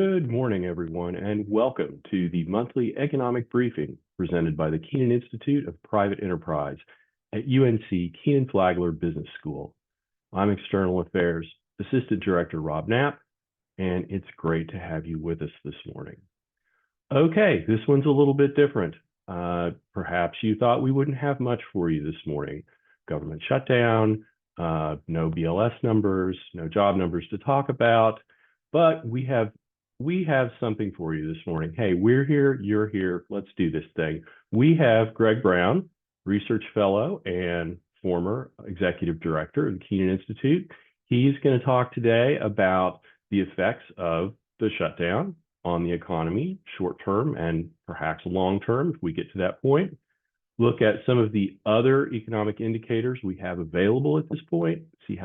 Good morning, everyone, and welcome to the monthly economic briefing presented by the Kenan Institute of Private Enterprise at UNC Kenan-Flagler Business School. I'm External Affairs Assistant Director Rob Knapp, and it's great to have you with us this morning. Okay, this one's a little bit different. Perhaps you thought we wouldn't have much for you this morning. Government shutdown, no BLS numbers, no job numbers to talk about, but we have something for you this morning. Hey, we're here, you're here, let's do this thing. We have Greg Brown, research fellow and former executive director of the Kenan Institute. He's going to talk today about the effects of the shutdown on the economy, short term and perhaps long term, if we get to that point. Look at some of the other economic indicators we have available at this point, see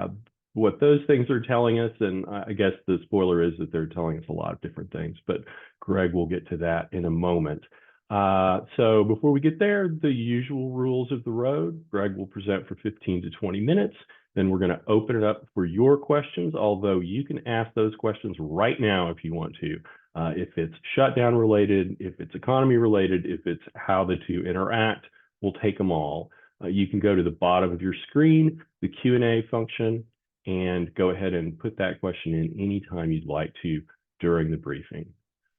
what those things are telling us. And I guess the spoiler is that they're telling us a lot of different things, but Greg will get to that in a moment. So before we get there, the usual rules of the road. Greg will present for 15 to 20 minutes. Then we're going to open it up for your questions, although you can ask those questions right now if you want to. If it's shutdown related, if it's economy related, if it's how the two interact, we'll take them all. You can go to the bottom of your screen, the Q&A function, and go ahead and put that question in anytime you'd like to during the briefing.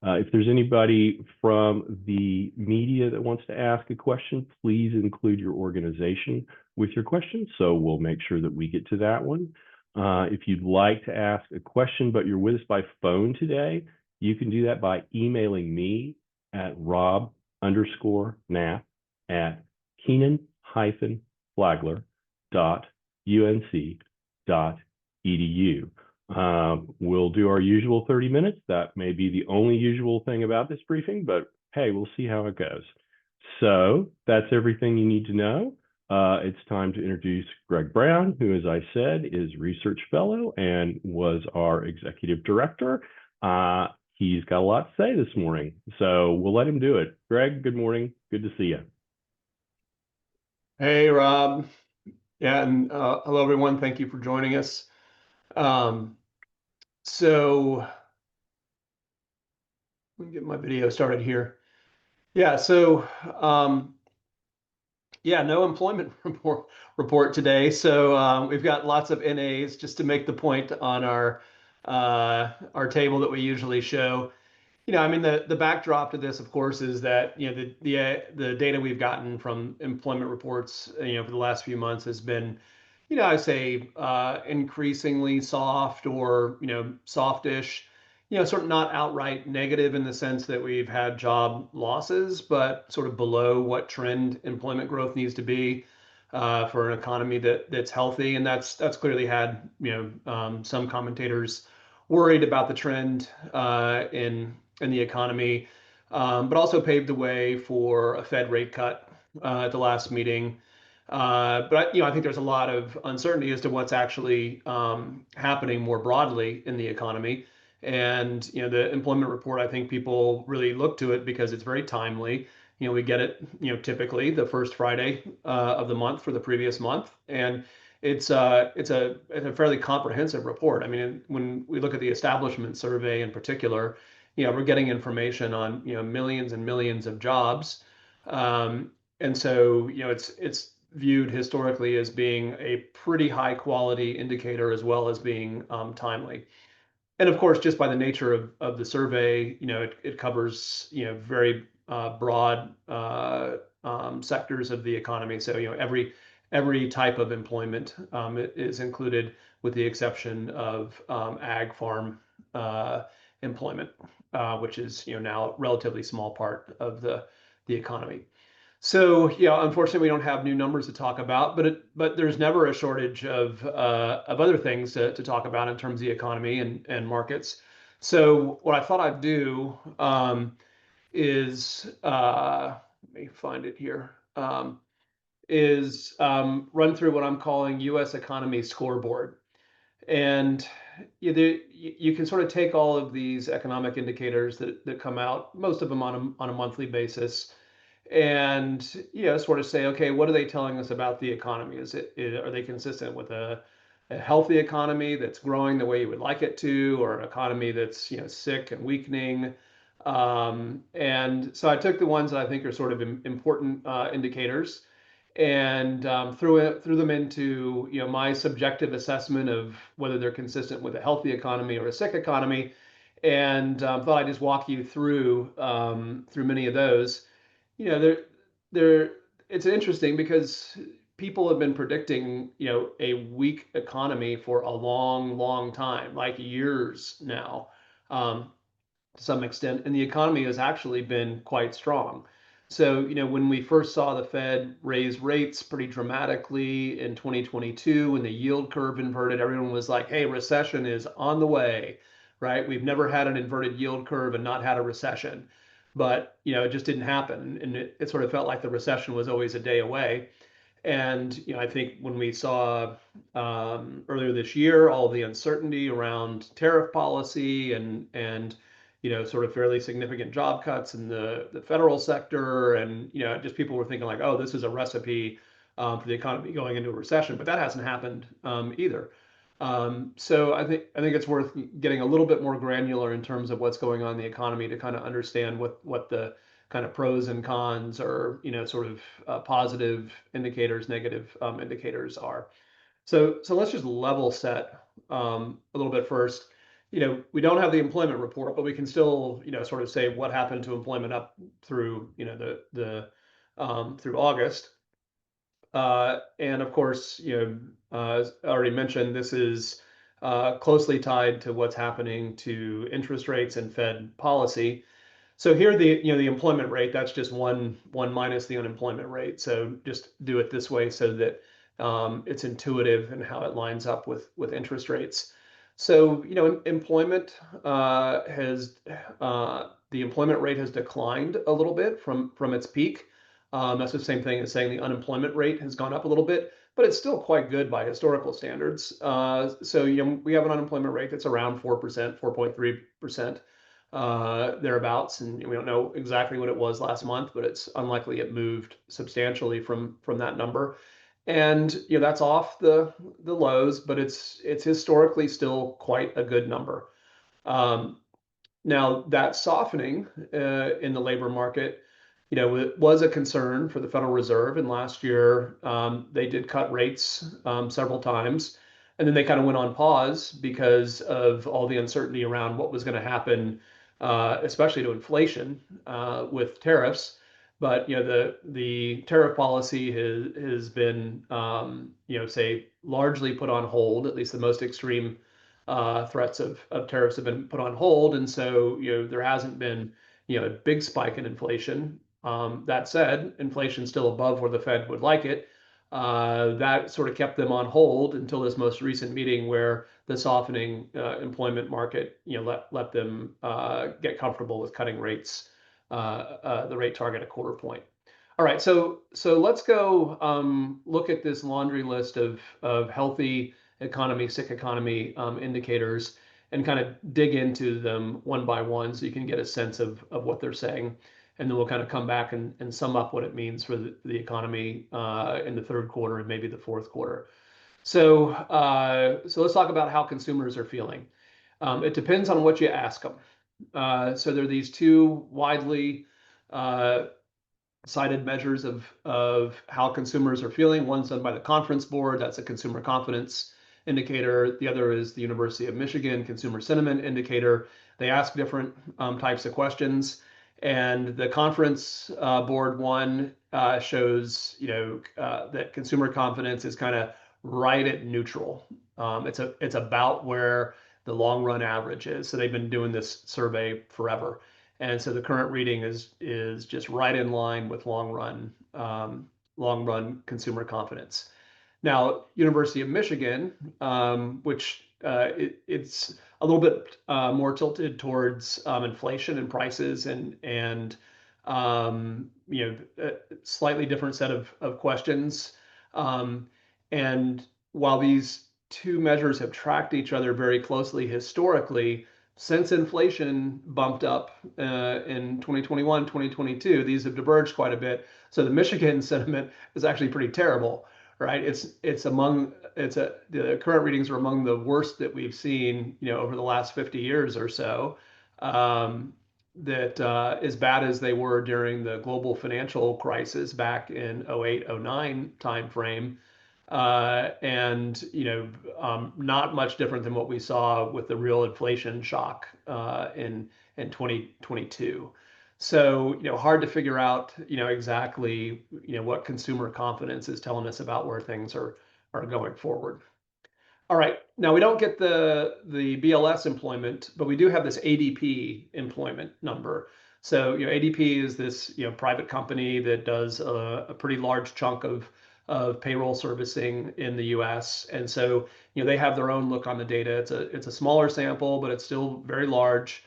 If there's anybody from the media that wants to ask a question, please include your organization with your question, so we'll make sure that we get to that one. If you'd like to ask a question, but you're with us by phone today, you can do that by emailing me at rob_keenan-flagler.unc.edu. We'll do our usual 30 minutes. That may be the only usual thing about this briefing, but hey, we'll see how it goes. So that's everything you need to know. It's time to introduce Greg Brown, who, as I said, is research fellow and was our executive director. He's got a lot to say this morning, so we'll let him do it. Greg, good morning. Good to see you. Hey, Rob. Yeah, and hello, everyone. Thank you for joining us. So let me get my video started here. Yeah, so no employment report today. So we've got lots of NAs just to make the point on our table that we usually show. I mean, the backdrop to this, of course, is that the data we've gotten from employment reports for the last few months has been, I say increasingly soft or softish. Sort of not outright negative in the sense that we've had job losses, but sort of below what trend employment growth needs to be for an economy that's healthy, and that's clearly had some commentators worried about the trend in the economy, but also paved the way for a Fed rate cut at the last meeting. But I think there's a lot of uncertainty as to what's actually happening more broadly in the economy. And the employment report, I think people really look to it because it's very timely. We get it typically the first Friday of the month for the previous month, and it's a fairly comprehensive report. I mean, when we look at the establishment survey in particular, we're getting information on millions and millions of jobs, and so it's viewed historically as being a pretty high quality indicator as well as being timely. And of course, just by the nature of the survey, it covers very broad sectors of the economy. So every type of employment is included, with the exception of ag farm employment, which is now a relatively small part of the economy. So unfortunately, we don't have new numbers to talk about, but there's never a shortage of other things to talk about in terms of the economy and markets. So what I thought I'd do is let me find it here. Is run through what I'm calling U.S. economy scoreboard. And you can sort of take all of these economic indicators that come out, most of them on a monthly basis, and sort of say, okay, what are they telling us about the economy? Are they consistent with a a healthy economy that's growing the way you would like it to, or an economy that's sick and weakening. And so I took the ones that I think are sort of important indicators and threw them into my subjective assessment of whether they're consistent with a healthy economy or a sick economy, and thought I'd just walk you through many of those. You know, they're it's interesting because people have been predicting a weak economy for a long, long time, like years now. To some extent, and the economy has actually been quite strong. So, when we first saw the Fed raise rates pretty dramatically in 2022, when the yield curve inverted, everyone was like, hey, recession is on the way, right? We've never had an inverted yield curve and not had a recession. But, it just didn't happen. And it sort of felt like the recession was always a day away. And I think when we saw earlier this year all the uncertainty around tariff policy and sort of fairly significant job cuts in the federal sector, and just people were thinking like, oh, this is a recipe for the economy going into a recession, but that hasn't happened either. So I think it's worth getting a little bit more granular in terms of what's going on in the economy to kind of understand what the kind of pros and cons, or sort of positive indicators, negative indicators are. So let's just level set a little bit first. We don't have the employment report, but we can still sort of say what happened to employment up through through August. And of course, as I already mentioned, this is closely tied to what's happening to interest rates and Fed policy. So here the employment rate, that's just one minus the unemployment rate. So just do it this way so that it's intuitive in how it lines up with interest rates. So employment has the employment rate has declined a little bit from its peak. That's the same thing as saying the unemployment rate has gone up a little bit, but it's still quite good by historical standards. So we have an unemployment rate that's around 4%, 4.3%. Thereabouts, and we don't know exactly what it was last month, but it's unlikely it moved substantially from that number. And that's off the lows, but it's historically still quite a good number. Um, Now, that softening in the labor market, it was a concern for the Federal Reserve. And last year, they did cut rates several times. And then they kind of went on pause because of all the uncertainty around what was going to happen, especially to inflation with tariffs. But the tariff policy has been say largely put on hold. At least the most extreme threats of tariffs have been put on hold, and so there hasn't been a big spike in inflation. That said, inflation's still above where the Fed would like it. That sort of kept them on hold until this most recent meeting, where the softening employment market let them get comfortable with cutting rates, the rate target a quarter point. All right, so let's go look at this laundry list of healthy economy, sick economy indicators, and kind of dig into them one by one so you can get a sense of what they're saying. And then we'll kind of come back and sum up what it means for the economy in the third quarter and maybe the fourth quarter. So let's talk about how consumers are feeling. It depends on what you ask them. So there are these two widely cited measures of how consumers are feeling. One's done by the Conference Board, that's a consumer confidence indicator. The other is the University of Michigan Consumer Sentiment Indicator. They ask different types of questions. And the Conference Board one shows that consumer confidence is kind of right at neutral. It's about where the long run average is. So they've been doing this survey forever. And so the current reading is just right in line with long run consumer confidence. Now, University of Michigan, which it's a little bit more tilted towards inflation and prices and slightly different set of questions. And while these two measures have tracked each other very closely historically, since inflation bumped up in 2021, 2022, these have diverged quite a bit. So the Michigan sentiment is actually pretty terrible, right? The current readings are among the worst that we've seen, over the last 50 years or so. That as bad as they were during the global financial crisis back in 08, 09 timeframe. And not much different than what we saw with the real inflation shock in 2022. So, hard to figure out, exactly, what consumer confidence is telling us about where things are going forward. All right. Now we don't get the BLS employment, but we do have this ADP employment number. So, ADP is this, private company that does a pretty large chunk of payroll servicing in the US. And so, they have their own look on the data. It's a smaller sample, but it's still very large.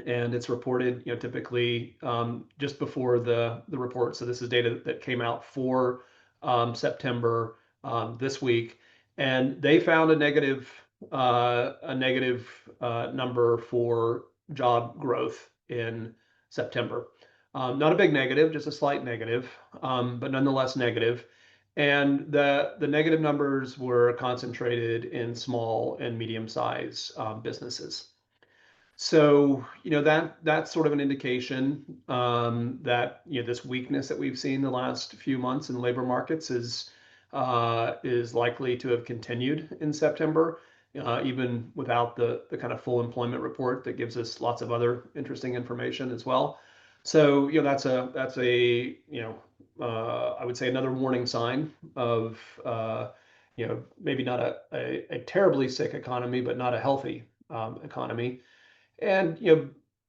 And it's reported, typically just before the report. So this is data that came out for September this week, and they found a negative number for job growth in September. Not a big negative, just a slight negative, but nonetheless negative. And the negative numbers were concentrated in small and medium-sized businesses. So, that's sort of an indication that this weakness that we've seen the last few months in the labor markets is likely to have continued in September, even without the kind of full employment report that gives us lots of other interesting information as well. So, that's a I would say another warning sign of maybe not a terribly sick economy, but not a healthy economy. And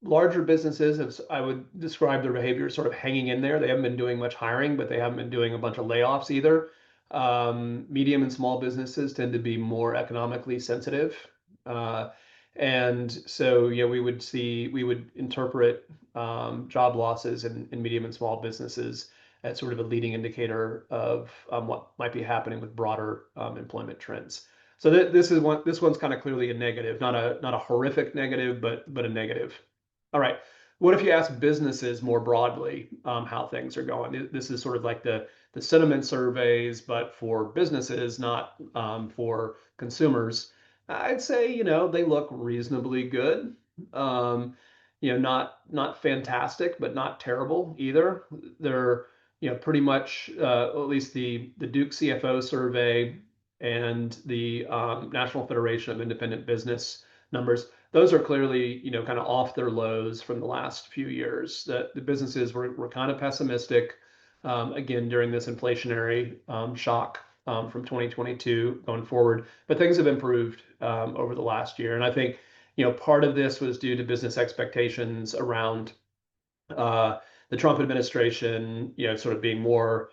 larger businesses, as I would describe their behavior, sort of hanging in there. They haven't been doing much hiring, but they haven't been doing a bunch of layoffs either. Medium and small businesses tend to be more economically sensitive. Uh, and so, we would interpret job losses in medium and small businesses as sort of a leading indicator of what might be happening with broader employment trends. So this one's kind of clearly a negative, not a horrific negative, but a negative. All right. What if you ask businesses more broadly how things are going? This is sort of like the sentiment surveys, but for businesses, not for consumers. I'd say they look reasonably good. Um, not fantastic, but not terrible either. They're pretty much at least the Duke CFO survey and the National Federation of Independent Business numbers. Those are clearly, kind of off their lows from the last few years. That the businesses were kind of pessimistic, again, during this inflationary shock from 2022 going forward. But things have improved over the last year. And I think, part of this was due to business expectations around the Trump administration, sort of being more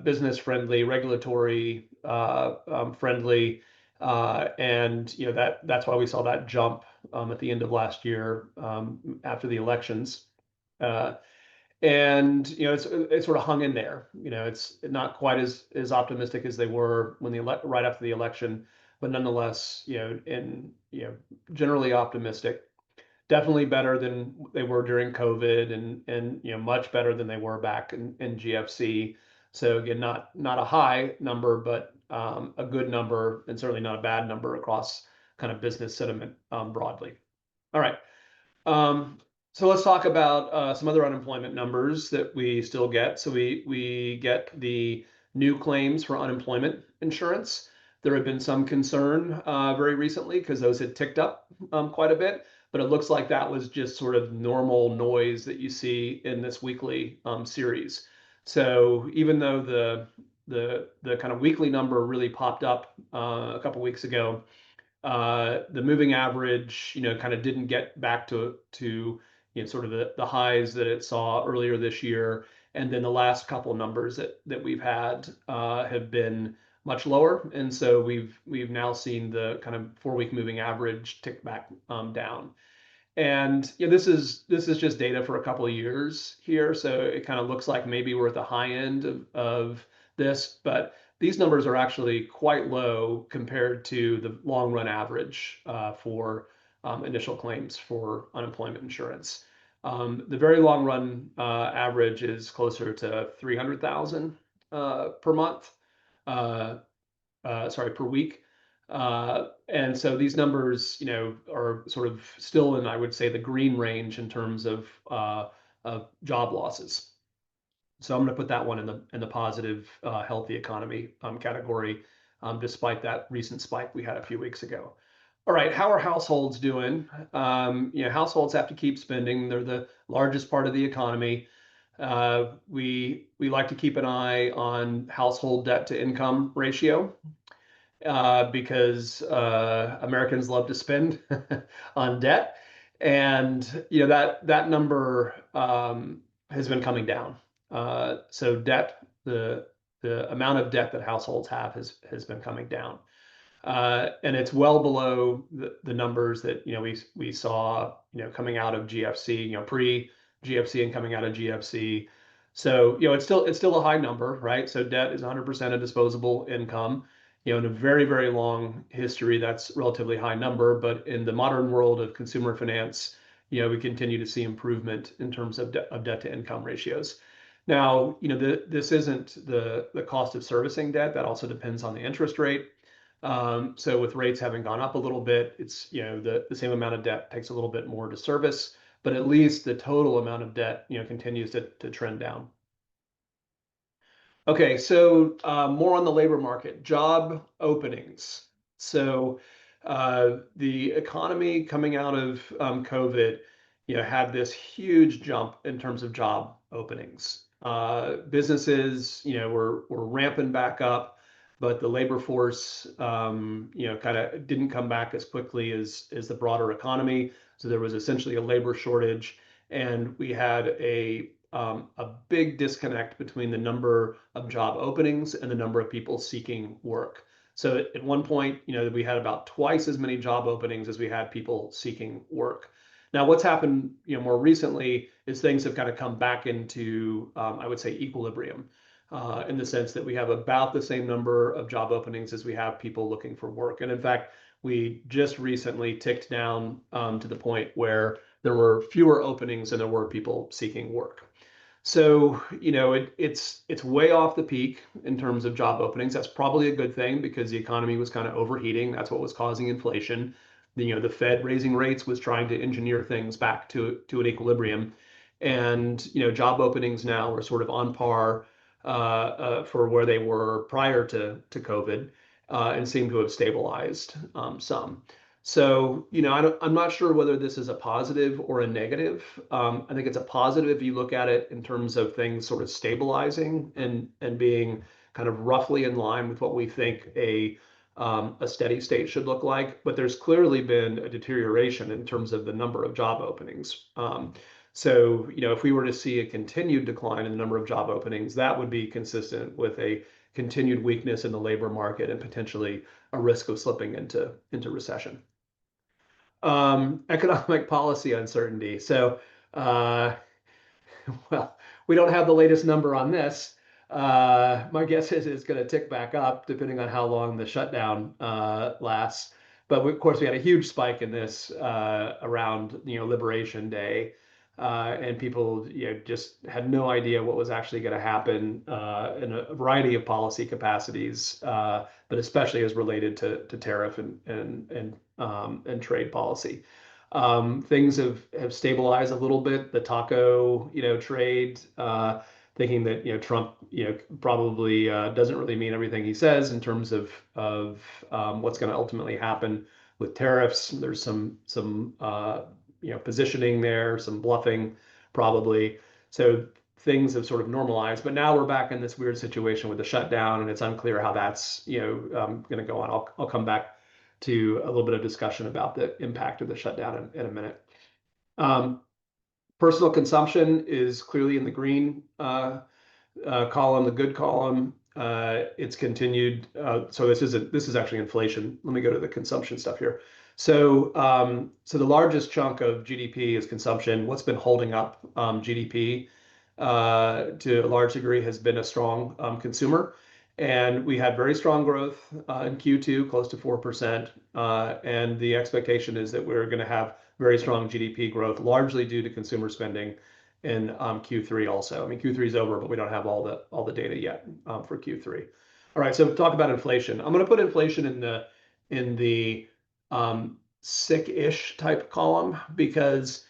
business friendly, regulatory friendly, and that's why we saw that jump at the end of last year after the elections. Uh, and it's sort of hung in there. It's not quite as optimistic as they were when right after the election, but nonetheless, generally optimistic. Definitely better than they were during COVID, and much better than they were back in GFC. So again, not a high number, but a good number, and certainly not a bad number across kind of business sentiment broadly. All right. Um, so let's talk about some other unemployment numbers that we still get. So we get the new claims for unemployment insurance. There have been some concern very recently because those had ticked up quite a bit, but it looks like that was just sort of normal noise that you see in this weekly series. So even though the kind of weekly number really popped up a couple weeks ago, the moving average, kind of didn't get back to sort of the highs that it saw earlier this year. And then the last couple numbers that we've had have been much lower. And so we've now seen the kind of 4-week moving average tick back down. And this is just data for a couple of years here, so it kind of looks like maybe we're at the high end of this, but these numbers are actually quite low compared to the long run average for initial claims for unemployment insurance. The very long run average is closer to 300,000. per month, sorry, per week. And so these numbers, are sort of still in, I would say, the green range in terms of job losses. So I'm going to put that one in the positive, healthy economy category, despite that recent spike we had a few weeks ago. All right, how are households doing? Households have to keep spending. They're the largest part of the economy. We like to keep an eye on household debt to income ratio, because Americans love to spend on debt, and that number has been coming down. So debt, the amount of debt that households have has been coming down. And it's well below the numbers that we saw coming out of GFC, pre GFC and coming out of GFC. So it's still a high number, right? So debt is 100% of disposable income. In a very, very long history, that's a relatively high number. But in the modern world of consumer finance, we continue to see improvement in terms of debt to income ratios. Now, this isn't the cost of servicing debt. That also depends on the interest rate. So with rates having gone up a little bit, it's, the same amount of debt takes a little bit more to service, but at least the total amount of debt, continues to trend down. Okay, so more on the labor market, job openings. So the economy coming out of COVID, had this huge jump in terms of job openings. Businesses, were ramping back up, but the labor force, kind of didn't come back as quickly as the broader economy. So there was essentially a labor shortage, and we had a big disconnect between the number of job openings and the number of people seeking work. So at one point, we had about twice as many job openings as we had people seeking work. Now, what's happened, more recently is things have kind of come back into, I would say, equilibrium, in the sense that we have about the same number of job openings as we have people looking for work. And in fact, we just recently ticked down to the point where there were fewer openings than there were people seeking work. So, it's way off the peak in terms of job openings. That's probably a good thing because the economy was kind of overheating. That's what was causing inflation. The Fed raising rates was trying to engineer things back to an equilibrium. And, job openings now are sort of on par for where they were prior to COVID, and seem to have stabilized some. So, I'm not sure whether this is a positive or a negative. I think it's a positive if you look at it in terms of things sort of stabilizing and being kind of roughly in line with what we think a steady state should look like. But there's clearly been a deterioration in terms of the number of job openings. So, if we were to see a continued decline in the number of job openings, that would be consistent with a continued weakness in the labor market and potentially a risk of slipping into recession. Economic policy uncertainty. So, well, we don't have the latest number on this. My guess is it's going to tick back up depending on how long the shutdown lasts. But of course, we had a huge spike in this around Liberation Day, and people just had no idea what was actually going to happen in a variety of policy capacities, but especially as related to tariff and trade policy. Things have stabilized a little bit. The taco, trade, thinking that Trump, probably doesn't really mean everything he says in terms of what's going to ultimately happen with tariffs. There's some positioning there, some bluffing, probably. So things have sort of normalized, but now we're back in this weird situation with the shutdown, and it's unclear how that's going to go on. I'll come back to a little bit of discussion about the impact of the shutdown in a minute. Personal consumption is clearly in the green column, the good column. It's continued. So this is actually inflation. Let me go to the consumption stuff here. So the largest chunk of GDP is consumption. What's been holding up GDP to a large degree has been a strong consumer. And we had very strong growth in Q2, close to 4%. And the expectation is that we're going to have very strong GDP growth, largely due to consumer spending in Q3 also. I mean, Q3 is over, but we don't have all the data yet for Q3. All right, so talk about inflation. I'm going to put inflation in the sick-ish type column because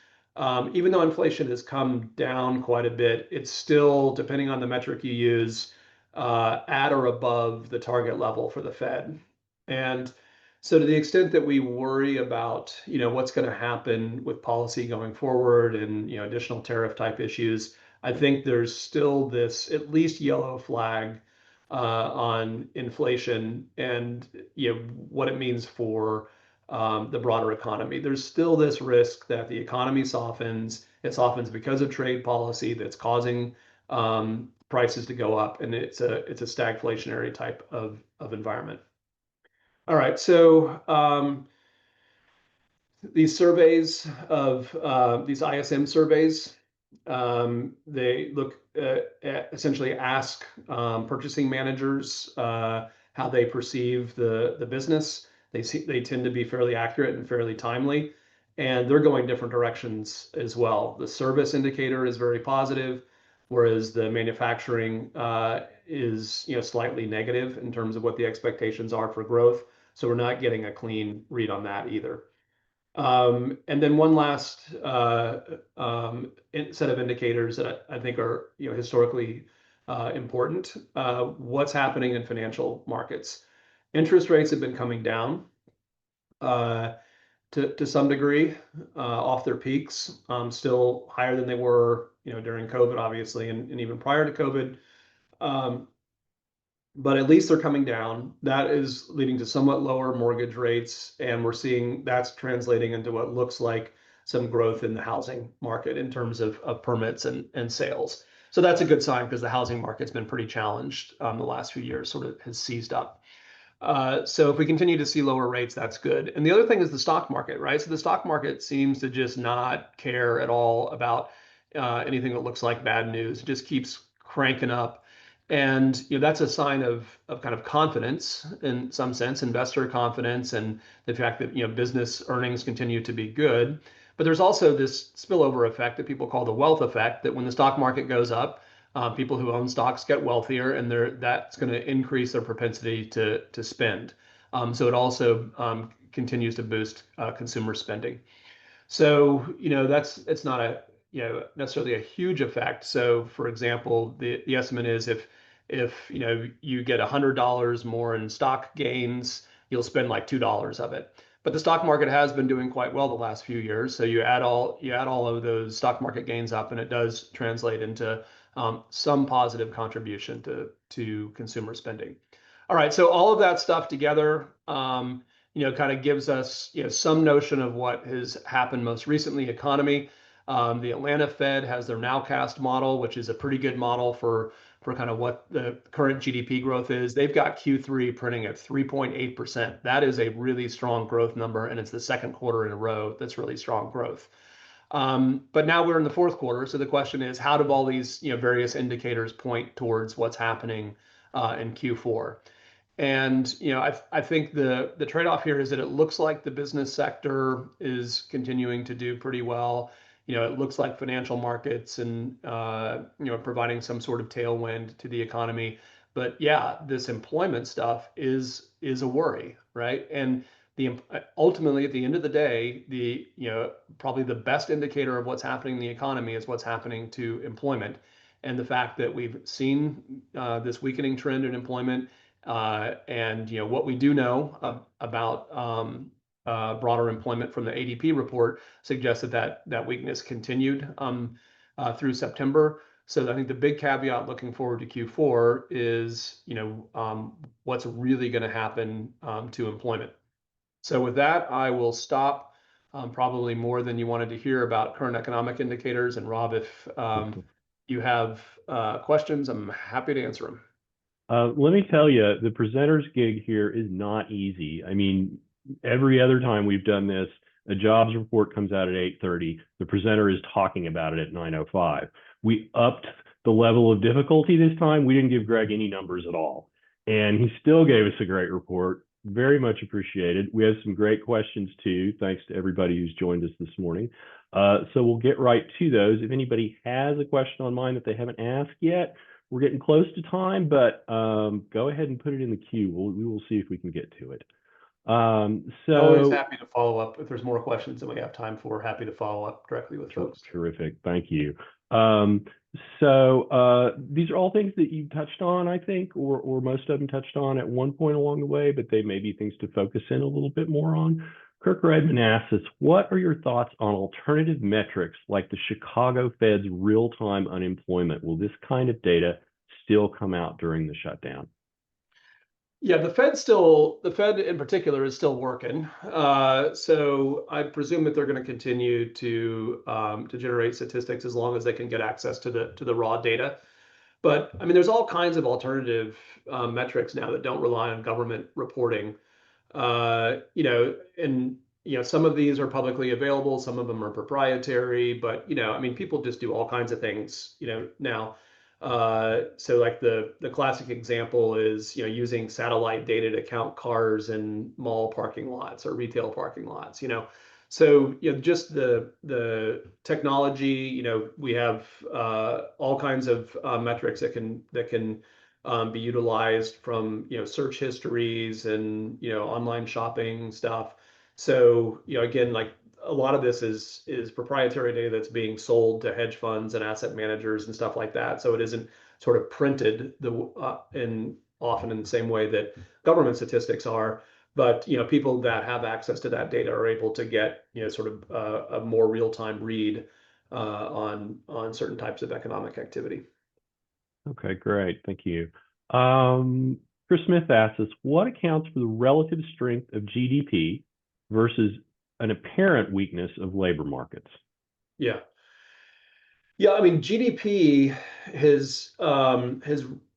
even though inflation has come down quite a bit, it's still, depending on the metric you use, at or above the target level for the Fed. And so to the extent that we worry about, what's going to happen with policy going forward and, additional tariff type issues, I think there's still this at least yellow flag on inflation and, what it means for the broader economy. There's still this risk that the economy softens. It softens because of trade policy that's causing prices to go up, and it's a stagflationary type of environment. All right, so these surveys of these ISM surveys, they look essentially ask purchasing managers how they perceive the business. They tend to be fairly accurate and fairly timely, and they're going different directions as well. The service indicator is very positive, whereas the manufacturing is slightly negative in terms of what the expectations are for growth. So we're not getting a clean read on that either. And then one last set of indicators that I think are historically important. What's happening in financial markets? Interest rates have been coming down to some degree off their peaks, still higher than they were during COVID, obviously, and even prior to COVID. But at least they're coming down. That is leading to somewhat lower mortgage rates, and we're seeing that's translating into what looks like some growth in the housing market in terms of permits and sales. So that's a good sign because the housing market's been pretty challenged the last few years, sort of has seized up. So if we continue to see lower rates, that's good. And the other thing is the stock market, right? So the stock market seems to just not care at all about anything that looks like bad news. It just keeps cranking up. And that's a sign of kind of confidence in some sense, investor confidence, and the fact that business earnings continue to be good. But there's also this spillover effect that people call the wealth effect, that when the stock market goes up, people who own stocks get wealthier, and that's going to increase their propensity to spend. So it also continues to boost consumer spending. So it's not a necessarily a huge effect. So for example, the estimate is if you get $100 more in stock gains, you'll spend like $2 of it. But the stock market has been doing quite well the last few years. So you add all of those stock market gains up, and it does translate into some positive contribution to consumer spending. All right, so all of that stuff together, kind of gives us some notion of what has happened most recently economy. The Atlanta Fed has their nowcast model, which is a pretty good model for kind of what the current GDP growth is. They've got Q3 printing at 3.8%. That is a really strong growth number, and it's the second quarter in a row that's really strong growth. But now we're in the fourth quarter, so the question is, how do all these various indicators point towards what's happening in Q4? And I think the trade-off here is that it looks like the business sector is continuing to do pretty well. It looks like financial markets and providing some sort of tailwind to the economy. But yeah, this employment stuff is a worry, right? And ultimately, at the end of the day, probably the best indicator of what's happening in the economy is what's happening to employment, and the fact that we've seen this weakening trend in employment. And what we do know about broader employment from the ADP report suggests that weakness continued through September. So I think the big caveat looking forward to Q4 is what's really going to happen to employment. So with that, I will stop. Probably more than you wanted to hear about current economic indicators. And Rob, if you have questions, I'm happy to answer them. Let me tell you, the presenter's gig here is not easy. I mean, every other time we've done this, a jobs report comes out at 8:30. The presenter is talking about it at 9:05. We upped the level of difficulty this time. We didn't give Greg any numbers at all, and he still gave us a great report. Very much appreciated. We have some great questions too. Thanks to everybody who's joined us this morning. So we'll get right to those. If anybody has a question on mine that they haven't asked yet, we're getting close to time, but go ahead and put it in the queue. We will see if we can get to it. Always So, happy to follow up if there's more questions than we have time for. Happy to follow up directly with folks. terrific. Thank you. These are all things that you touched on, I think, or most of them touched on at one point along the way, but they may be things to focus in a little bit more on. Kirk Redmond asks us, what are your thoughts on alternative metrics like the Chicago Fed's real-time unemployment? Will this kind of data still come out during the shutdown? Yeah, the Fed in particular is still working. So I presume that they're going to continue to generate statistics as long as they can get access to the raw data. But I mean, there's all kinds of alternative metrics now that don't rely on government reporting. And some of these are publicly available, some of them are proprietary, but I mean, people just do all kinds of things, now. So like the classic example is, using satellite data to count cars in mall parking lots or retail parking lots. So just the technology, we have all kinds of metrics that can be utilized from search histories and online shopping stuff. So again, like a lot of this is proprietary data that's being sold to hedge funds and asset managers and stuff like that. So it isn't sort of printed in often in the same way that government statistics are. But people that have access to that data are able to get sort of a more real-time read on certain types of economic activity. Okay, great. Thank you. Chris Smith asks us, what accounts for the relative strength of GDP versus an apparent weakness of labor markets? Yeah. Yeah, I mean GDP has well,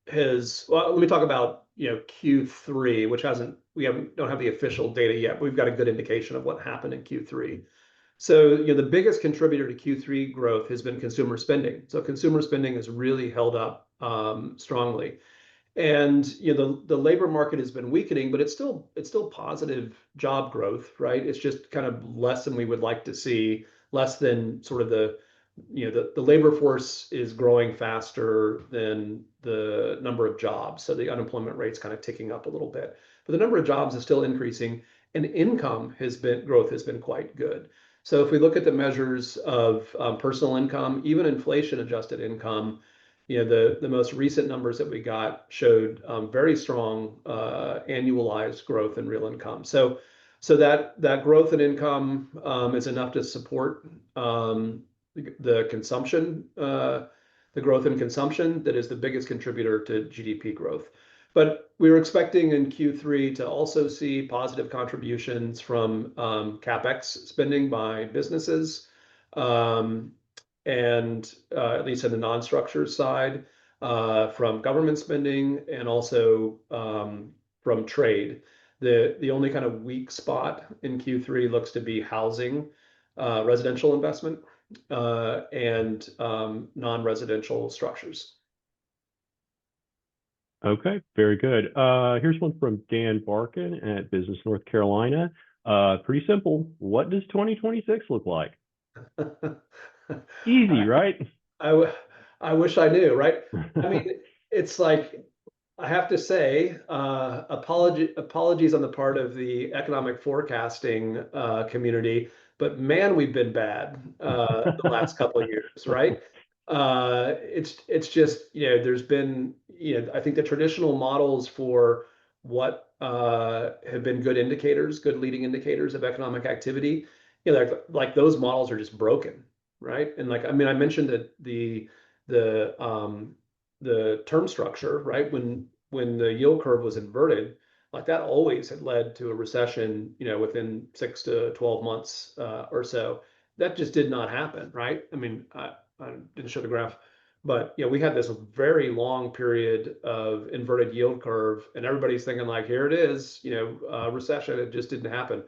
let me talk about Q3, which hasn't we haven't don't have the official data yet, but we've got a good indication of what happened in Q3. So the biggest contributor to Q3 growth has been consumer spending. So consumer spending has really held up strongly. And the labor market has been weakening, but it's still positive job growth, right? It's just kind of less than we would like to see, less than sort of the labor force is growing faster than the number of jobs. So the unemployment rate's kind of ticking up a little bit. But the number of jobs is still increasing, and growth has been quite good. So if we look at the measures of personal income, even inflation adjusted income, the most recent numbers that we got showed very strong annualized growth in real income. So that growth in income is enough to support the consumption, the growth in consumption that is the biggest contributor to GDP growth. But we were expecting in Q3 to also see positive contributions from CapEx spending by businesses. And at least in the non-structured side, from government spending and also from trade. The only kind of weak spot in Q3 looks to be housing, residential investment, and non-residential structures. Okay, very good. Here's one from Dan Barkin at Business North Carolina. Pretty simple. What does 2026 look like? Easy, right? I wish I knew, right? I mean, it's like I have to say, apologies on the part of the economic forecasting community, but man, we've been bad the last couple of years, right? It's just there's been I think the traditional models for what have been good indicators, good leading indicators of economic activity, like those models are just broken, right? And like I mean, I mentioned that the term structure, right? When the yield curve was inverted, like that always had led to a recession, within 6 to 12 months or so. That just did not happen, right? I mean, I didn't show the graph, but we had this very long period of inverted yield curve, and everybody's thinking like, here it is, recession. It just didn't happen.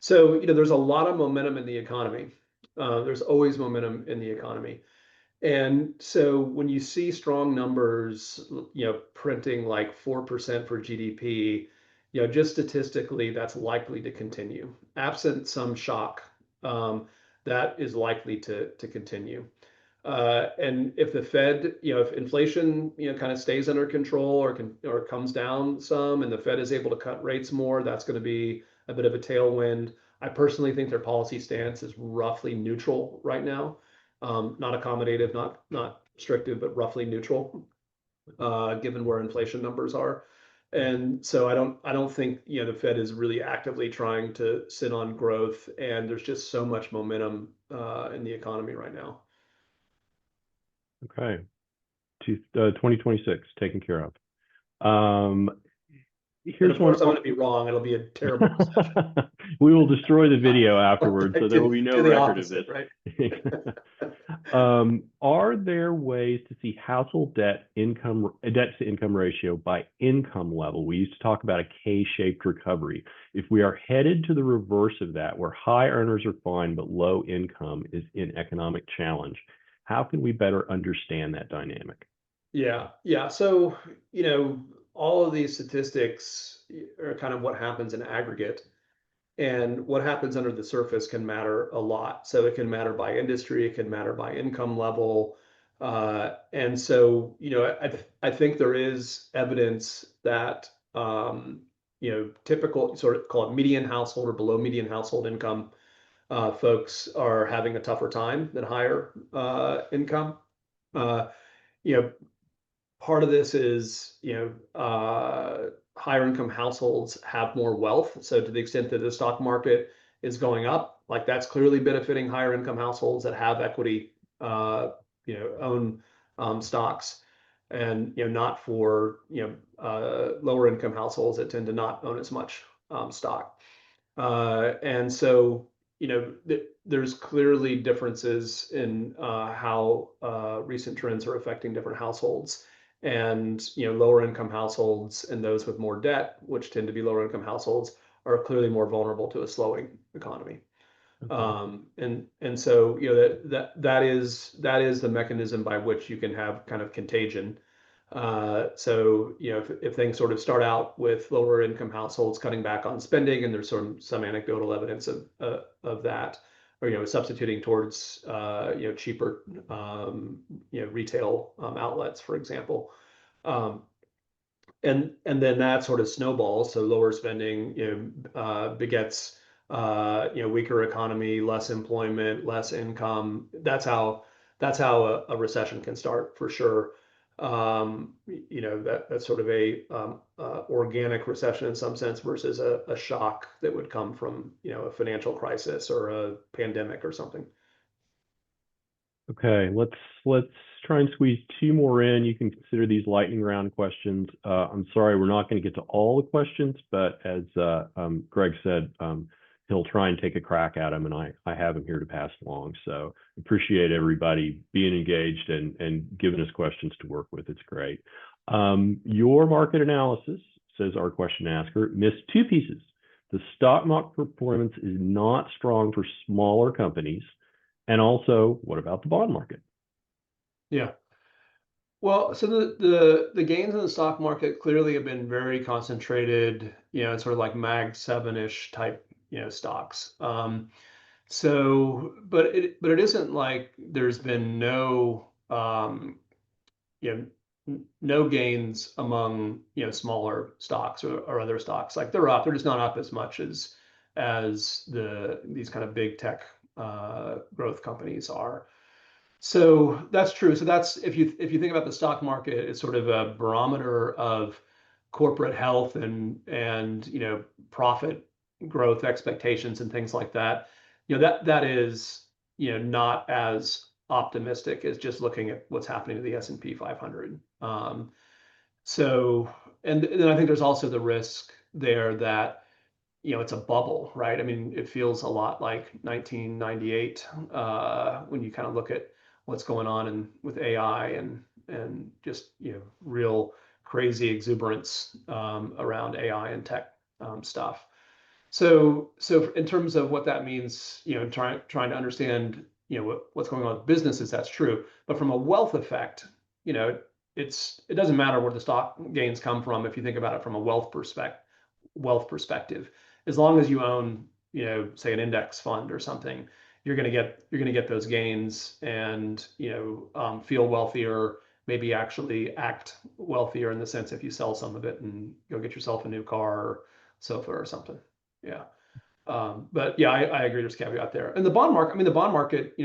So there's a lot of momentum in the economy. There's always momentum in the economy. And so when you see strong numbers, printing like 4% for GDP, just statistically, that's likely to continue. Absent some shock, that is likely to continue. And if the Fed, if inflation, kind of stays under control or comes down some, and the Fed is able to cut rates more, that's going to be a bit of a tailwind. I personally think their policy stance is roughly neutral right now, not accommodative, not restrictive, but roughly neutral, given where inflation numbers are. And so I don't think the Fed is really actively trying to sit on growth, and there's just so much momentum in the economy right now. Okay. 2026 taken care of. Um, And here's of course, I'm one. going to be wrong. It'll be a terrible recession. We will destroy the video afterwards, so there will Do be no the record of opposite, this. right? Are there ways to see household debt to income ratio by income level? We used to talk about a K-shaped recovery. If we are headed to the reverse of that, where high earners are fine but low income is in economic challenge, how can we better understand that dynamic? Yeah, yeah. So, all of these statistics are kind of what happens in aggregate, and what happens under the surface can matter a lot. So it can matter by industry, it can matter by income level. And so, I think there is evidence that, typical sort of call it median household or below median household income folks are having a tougher time than higher income. Uh, you know, Part of this is, higher income households have more wealth. So to the extent that the stock market is going up, like that's clearly benefiting higher income households that have equity, own stocks, and not for lower income households that tend to not own as much stock. And so, there's clearly differences in how recent trends are affecting different households. And, lower income households and those with more debt, which tend to be lower income households, are clearly more vulnerable to a slowing economy. Okay. And so, that is the mechanism by which you can have kind of contagion. So, if things sort of start out with lower income households cutting back on spending, and there's sort of some anecdotal evidence of that, or substituting towards cheaper retail outlets, for example. Um, and then that sort of snowballs. So lower spending, begets weaker economy, less employment, less income. That's how a recession can start for sure. That's sort of a organic recession in some sense versus a shock that would come from a financial crisis or a pandemic or something. Okay, let's try and squeeze two more in. You can consider these lightning round questions. I'm sorry, we're not going to get to all the questions, but as Greg said, he'll try and take a crack at them, and I have him here to pass along. So appreciate everybody being engaged and giving us questions to work with. It's great. Your market analysis, says our question asker, missed two pieces. The stock market performance is not strong for smaller companies. And also, what about the bond market? Yeah. Well, so the gains in the stock market clearly have been very concentrated, in sort of like Mag 7-ish type, stocks. But it isn't like there's been you no gains among, smaller stocks or other stocks. Like they're up, they're just not up as much as these kind of big tech growth companies are. So that's true. So that's if you think about the stock market, it's sort of a barometer of corporate health and profit growth expectations and things like that. That is not as optimistic as just looking at what's happening to the S&P 500. So and then I think there's also the risk there that it's a bubble, right? I mean, it feels a lot like 1998 when you kind of look at what's going on with AI and just real crazy exuberance around AI and tech stuff. So in terms of what that means, trying to understand what's going on with businesses, that's true. But from a wealth effect, it doesn't matter where the stock gains come from if you think about it from a wealth perspective, as long as you own, say an index fund or something, you're going to get those gains and, feel wealthier, maybe actually act wealthier in the sense if you sell some of it and go get yourself a new car or sofa or something. Yeah. But yeah, I agree. There's a caveat there. And the bond market, I mean, the bond market,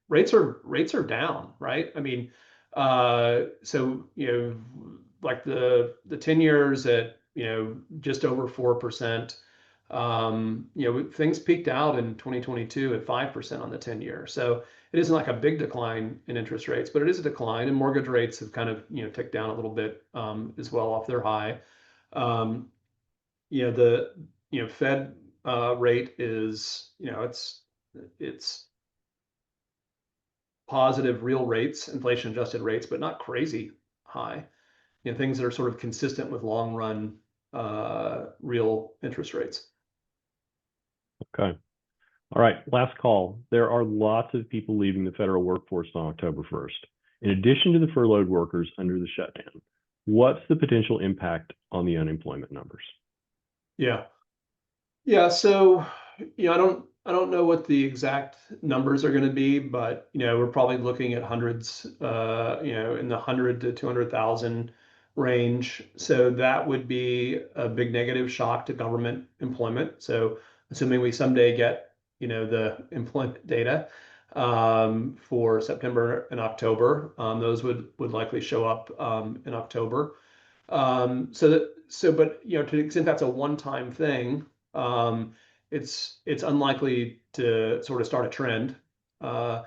rates are down, right? I mean, so like the 10 years at just over 4%. Things peaked out in 2022 at 5% on the 10-year. So it isn't like a big decline in interest rates, but it is a decline, and mortgage rates have kind of ticked down a little bit as well off their high. Um, the Fed rate is it's positive real rates, inflation adjusted rates, but not crazy high. Things that are sort of consistent with long run real interest rates. Okay. All right. Last call. There are lots of people leaving the federal workforce on October 1st. In addition to the furloughed workers under the shutdown, what's the potential impact on the unemployment numbers? Yeah. Yeah. So, I don't know what the exact numbers are going to be, but we're probably looking at hundreds, in the 100 to 200,000 range. So that would be a big negative shock to government employment. So assuming we someday get, the employment data for September and October, those would likely show up in October. But to the extent that's a one-time thing, it's unlikely to sort of start a trend. Uh,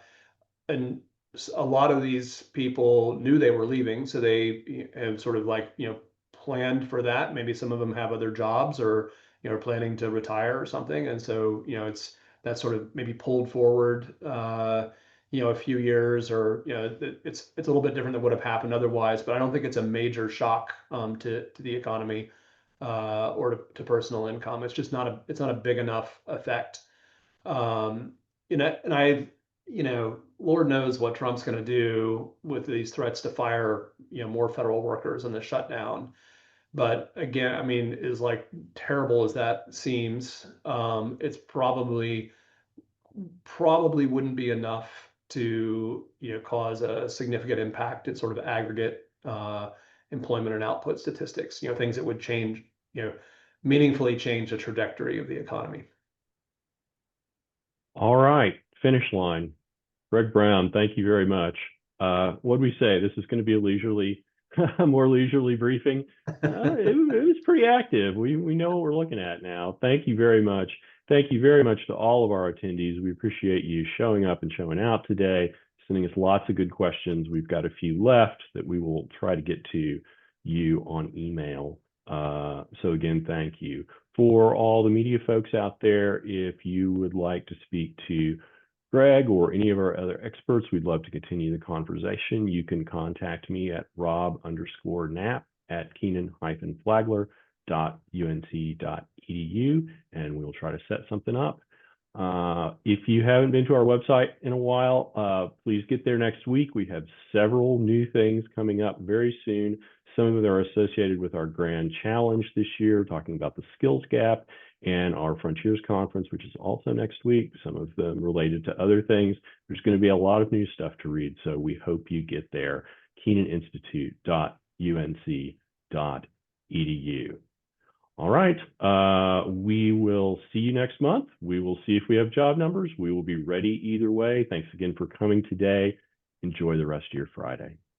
and a lot of these people knew they were leaving, so they have sort of like planned for that. Maybe some of them have other jobs or are planning to retire or something, and so it's that sort of maybe pulled forward. A few years, or it's a little bit different than would have happened otherwise. But I don't think it's a major shock to the economy or to personal income. It's just not a big enough effect. Um, and Lord knows what Trump's going to do with these threats to fire more federal workers in the shutdown. But again, I mean, is like terrible as that seems, it's probably wouldn't be enough to cause a significant impact in sort of aggregate employment and output statistics. Things that would change, meaningfully change the trajectory of the economy. All right. Finish line. Greg Brown, thank you very much. What do we say? This is going to be a more leisurely briefing. It was pretty active. We know what we're looking at now. Thank you very much. Thank you very much to all of our attendees. We appreciate you showing up and showing out today, sending us lots of good questions. We've got a few left that we will try to get to you on email. So again, thank you. For all the media folks out there, if you would like to speak to Greg or any of our other experts, we'd love to continue the conversation. You can contact me at rob_knapp@Kenan-Flagler.unc.edu, and we'll try to set something up. If you haven't been to our website in a while, please get there next week. We have several new things coming up very soon. Some of them are associated with our grand challenge this year, talking about the skills gap, and our Frontiers Conference, which is also next week, some of them related to other things. There's going to be a lot of new stuff to read, so we hope you get there. KenanInstitute.unc.edu. All right, we will see you next month. We will see if we have job numbers. We will be ready either way. Thanks again for coming today. Enjoy the rest of your Friday.